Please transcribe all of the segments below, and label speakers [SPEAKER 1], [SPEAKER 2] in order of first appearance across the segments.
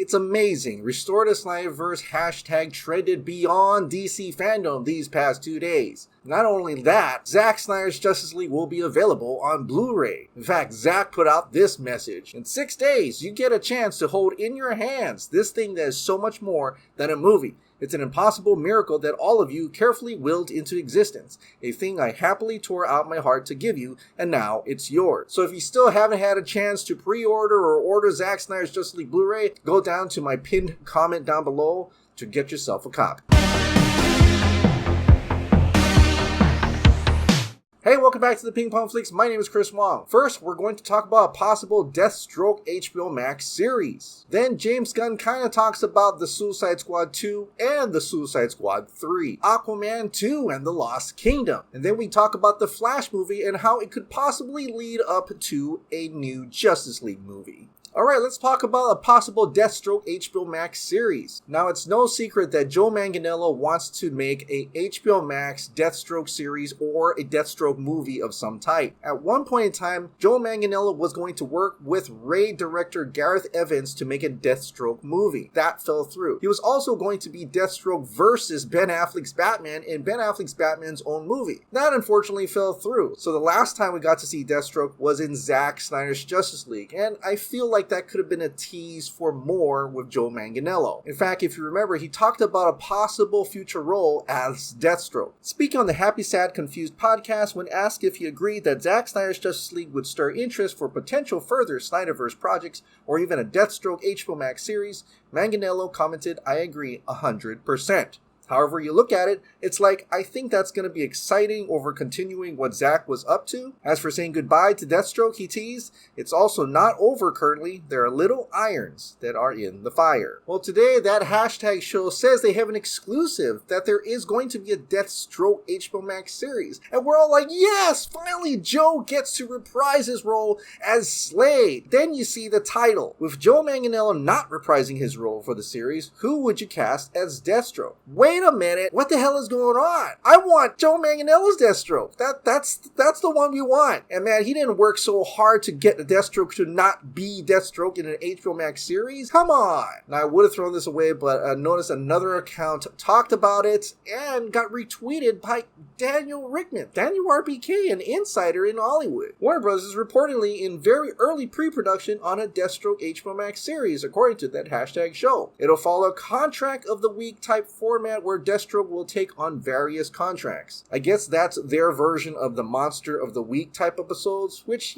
[SPEAKER 1] It's amazing. Restore the Snyderverse hashtag trended beyond DC fandom these past 2 days. Not only that, Zack Snyder's Justice League will be available on Blu-ray. In fact, Zack put out this message. In 6 days, you get a chance to hold in your hands this thing that is so much more than a movie. It's an impossible miracle that all of you carefully willed into existence. A thing I happily tore out my heart to give you, and now it's yours. So if you still haven't had a chance to pre-order or order Zack Snyder's Justice League Blu-ray, go down to my pinned comment down below to get yourself a copy. Hey, welcome back to the Ping Pong Flix. My name is Chris Wong. First, we're going to talk about a possible Deathstroke HBO Max series. Then James Gunn kind of talks about the Suicide Squad 2 and the Suicide Squad 3, Aquaman 2 and the Lost Kingdom. And then we talk about the Flash movie and how it could possibly lead up to a new Justice League movie. Alright, let's talk about a possible Deathstroke HBO Max series. Now, it's no secret that Joe Manganiello wants to make a HBO Max Deathstroke series or a Deathstroke movie of some type. At one point in time, Joe Manganiello was going to work with Ray director Gareth Evans to make a Deathstroke movie. That fell through. He was also going to be Deathstroke versus Ben Affleck's Batman in Ben Affleck's Batman's own movie. That unfortunately fell through. So the last time we got to see Deathstroke was in Zack Snyder's Justice League, and I feel like that could have been a tease for more with Joe Manganiello. In fact, if you remember, he talked about a possible future role as Deathstroke. Speaking on the Happy Sad Confused podcast, when asked if he agreed that Zack Snyder's Justice League would stir interest for potential further Snyderverse projects or even a Deathstroke HBO Max series, Manganiello commented, "I agree 100%. However you look at it, it's like, I think that's going to be exciting over continuing what Zack was up to. As for saying goodbye to Deathstroke, he teased, it's also not over currently. There are little irons that are in the fire." Well, today that hashtag show says they have an exclusive that there is going to be a Deathstroke HBO Max series. And we're all like, yes, finally Joe gets to reprise his role as Slade. Then you see the title. With Joe Manganiello not reprising his role for the series, who would you cast as Deathstroke? Wait a minute, what the hell is going on? I want Joe Manganiello's Deathstroke. That's the one we want. And man, he didn't work so hard to get the Deathstroke to not be Deathstroke in an HBO Max series. Come on. Now, I would have thrown this away, but I noticed another account talked about it and got retweeted by Daniel Rickman, Daniel RBK, an insider in Hollywood. Warner Bros. Is reportedly in very early pre-production on a Deathstroke HBO Max series, according to that hashtag show. It'll follow a contract of the week type format where Deathstroke will take on various contracts. I guess that's their version of the Monster of the Week type episodes, which,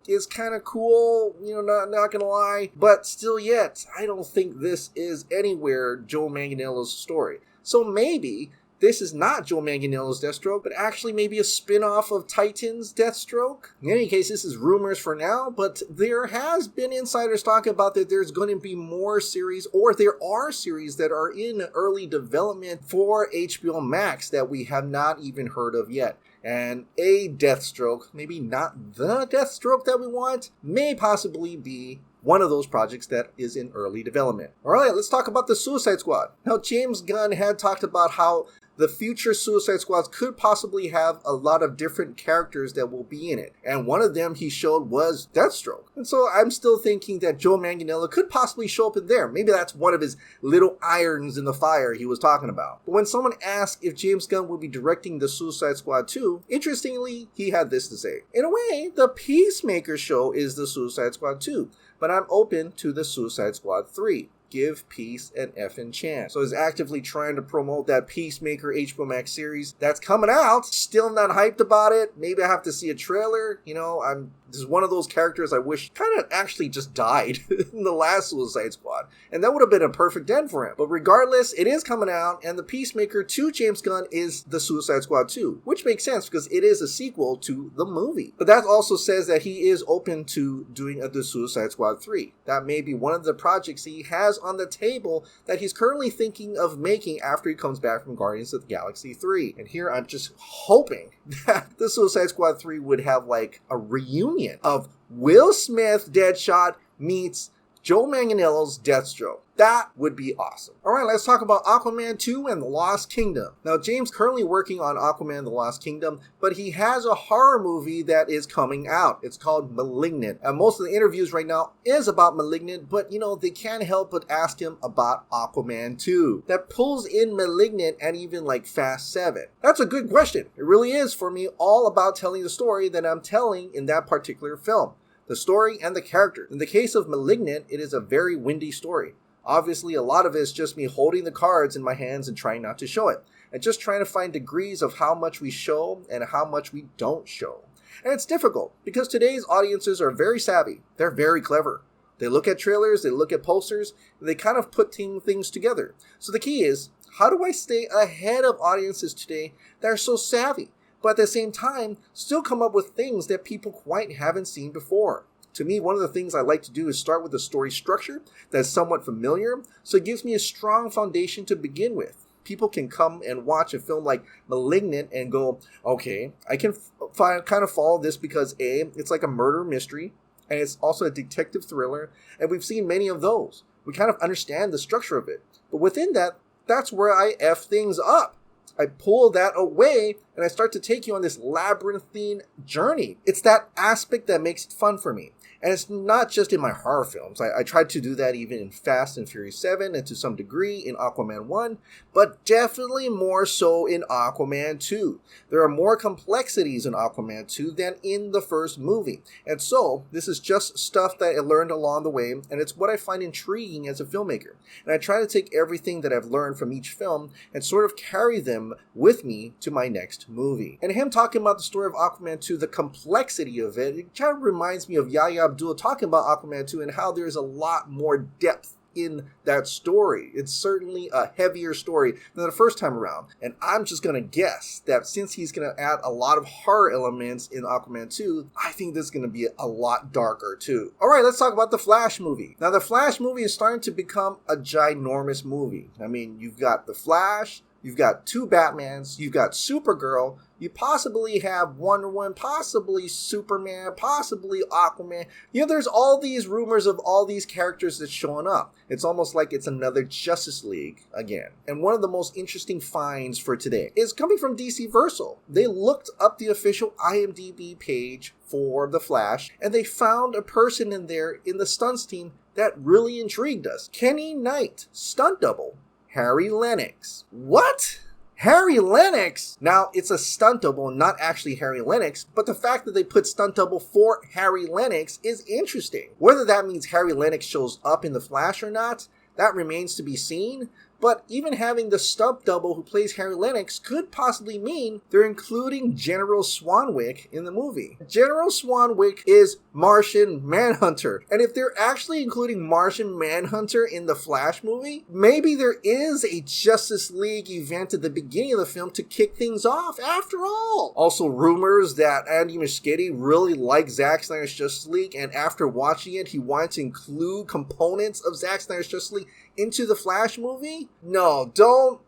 [SPEAKER 1] is kind of cool, not gonna lie. But still yet, I don't think this is anywhere Joe Manganiello's story. So maybe this is not Joe Manganiello's Deathstroke, but actually maybe a spin-off of Titan's Deathstroke. In any case, this is rumors for now, but there has been insiders talking about that there's going to be more series, or there are series that are in early development for HBO Max that we have not even heard of yet. And a Deathstroke, maybe not the Deathstroke that we want, may possibly be one of those projects that is in early development. Alright, let's talk about the Suicide Squad. Now, James Gunn had talked about how the future Suicide Squads could possibly have a lot of different characters that will be in it. And one of them he showed was Deathstroke. And so I'm still thinking that Joe Manganiello could possibly show up in there. Maybe that's one of his little irons in the fire he was talking about. But when someone asked if James Gunn would be directing the Suicide Squad 2, interestingly, he had this to say. In a way, the Peacemaker show is the Suicide Squad 2, but I'm open to the Suicide Squad 3. Give Peace an effing chance. So he's actively trying to promote that Peacemaker HBO Max series that's coming out. Still not hyped about it. Maybe I have to see a trailer. This is one of those characters I wish kind of actually just died in the last Suicide Squad. And that would have been a perfect end for him. But regardless, it is coming out, and the Peacemaker to James Gunn is the Suicide Squad 2, which makes sense because it is a sequel to the movie. But that also says that he is open to doing the Suicide Squad 3. That may be one of the projects he has on the table that he's currently thinking of making after he comes back from Guardians of the Galaxy 3. And here I'm just hoping that the Suicide Squad 3 would have like a reunion of Will Smith Deadshot meets Joe Manganiello's Deathstroke. That would be awesome. Alright, let's talk about Aquaman 2 and the Lost Kingdom. Now, James currently working on Aquaman the Lost Kingdom, but he has a horror movie that is coming out. It's called Malignant. And most of the interviews right now is about Malignant, but they can't help but ask him about Aquaman 2. That pulls in Malignant and even like Fast 7. That's a good question. It really is for me all about telling the story that I'm telling in that particular film. The story and the character. In the case of Malignant, it is a very windy story. Obviously, a lot of it is just me holding the cards in my hands and trying not to show it. And just trying to find degrees of how much we show and how much we don't show. And it's difficult because today's audiences are very savvy. They're very clever. They look at trailers, they look at posters, and they kind of put things together. So the key is, how do I stay ahead of audiences today that are so savvy, but at the same time, still come up with things that people quite haven't seen before? To me, one of the things I like to do is start with a story structure that's somewhat familiar, so it gives me a strong foundation to begin with. People can come and watch a film like Malignant and go, okay, I can kind of follow this because A, it's like a murder mystery, and it's also a detective thriller, and we've seen many of those. We kind of understand the structure of it. But within that, that's where I F things up. I pull that away and I start to take you on this labyrinthine journey. It's that aspect that makes it fun for me. And it's not just in my horror films. I tried to do that even in Fast and Furious 7 and to some degree in Aquaman 1, but definitely more so in Aquaman 2. There are more complexities in Aquaman 2 than in the first movie. And so, this is just stuff that I learned along the way, and it's what I find intriguing as a filmmaker. And I try to take everything that I've learned from each film and sort of carry them with me to my next movie. And him talking about the story of Aquaman 2, the complexity of it kind of reminds me of Yahya Abdul talking about Aquaman 2 and how there's a lot more depth in that story. It's certainly a heavier story than the first time around. And I'm just going to guess that since he's going to add a lot of horror elements in Aquaman 2, I think this is going to be a lot darker too. Alright, let's talk about the Flash movie. Now, the Flash movie is starting to become a ginormous movie. I mean, you've got the Flash, you've got two Batmans, you've got Supergirl, you possibly have Wonder Woman, possibly Superman, possibly Aquaman. There's all these rumors of all these characters that's showing up. It's almost like it's another Justice League again. And one of the most interesting finds for today is coming from DC Versal. They looked up the official IMDB page for The Flash, and they found a person in there in the stunts team that really intrigued us. Kenny Knight, stunt double, Harry Lennix. What? Harry Lennix? Now, it's a stunt double, not actually Harry Lennix, but the fact that they put stunt double for Harry Lennix is interesting. Whether that means Harry Lennix shows up in The Flash or not, that remains to be seen. But even having the stunt double who plays Harry Lennix could possibly mean they're including General Swanwick in the movie. General Swanwick is Martian Manhunter. And if they're actually including Martian Manhunter in the Flash movie, maybe there is a Justice League event at the beginning of the film to kick things off after all. Also, rumors that Andy Muschietti really likes Zack Snyder's Justice League, and after watching it, he wanted to include components of Zack Snyder's Justice League into the Flash movie? No, don't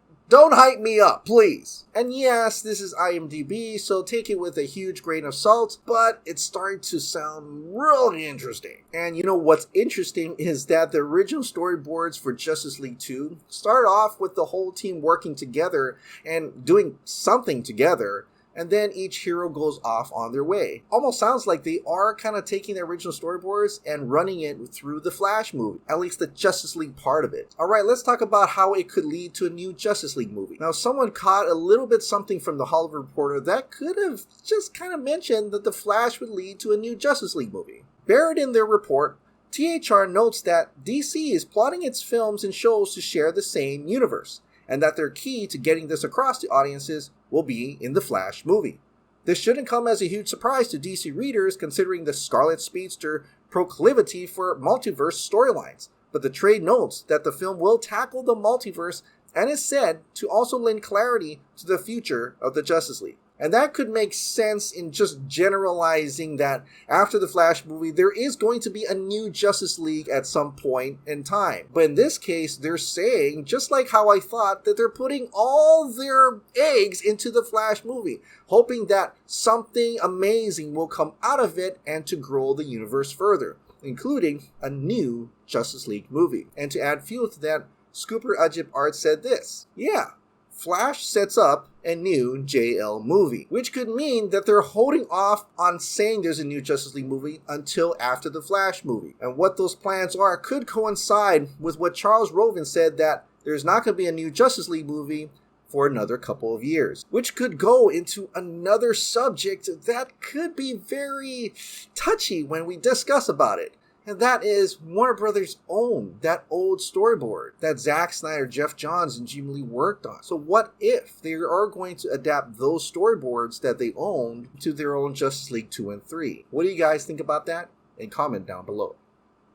[SPEAKER 1] hype me up, please. And yes, this is IMDb, so take it with a huge grain of salt, but it's starting to sound really interesting. And what's interesting is that the original storyboards for Justice League 2 start off with the whole team working together and doing something together, and then each hero goes off on their way. Almost sounds like they are kind of taking the original storyboards and running it through the Flash movie, at least the Justice League part of it. Alright, let's talk about how it could lead to a new Justice League movie. Now, someone caught a little bit something from the Hollywood Reporter that could have just kind of mentioned that the Flash would lead to a new Justice League movie. Buried in their report, THR notes that DC is plotting its films and shows to share the same universe, and that their key to getting this across to audiences will be in the Flash movie. This shouldn't come as a huge surprise to DC readers considering the Scarlet Speedster proclivity for multiverse storylines, but the trade notes that the film will tackle the multiverse and is said to also lend clarity to the future of the Justice League. And that could make sense in just generalizing that after the Flash movie, there is going to be a new Justice League at some point in time. But in this case, they're saying, just like how I thought, that they're putting all their eggs into the Flash movie, hoping that something amazing will come out of it and to grow the universe further. including a new Justice League movie. And to add fuel to that, Scooper Ajib Art said this: yeah, Flash sets up a new JL movie, which could mean that they're holding off on saying there's a new Justice League movie until after the Flash movie. And what those plans are could coincide with what Charles Roven said, that there's not going to be a new Justice League movie for another couple of years, which could go into another subject that could be very touchy when we discuss about it. And that is Warner Brothers owned that old storyboard that Zack Snyder, Jeff Johns, and Jim Lee worked on. So what if they are going to adapt those storyboards that they owned to their own Justice League 2 and 3? What do you guys think about that? And comment down below.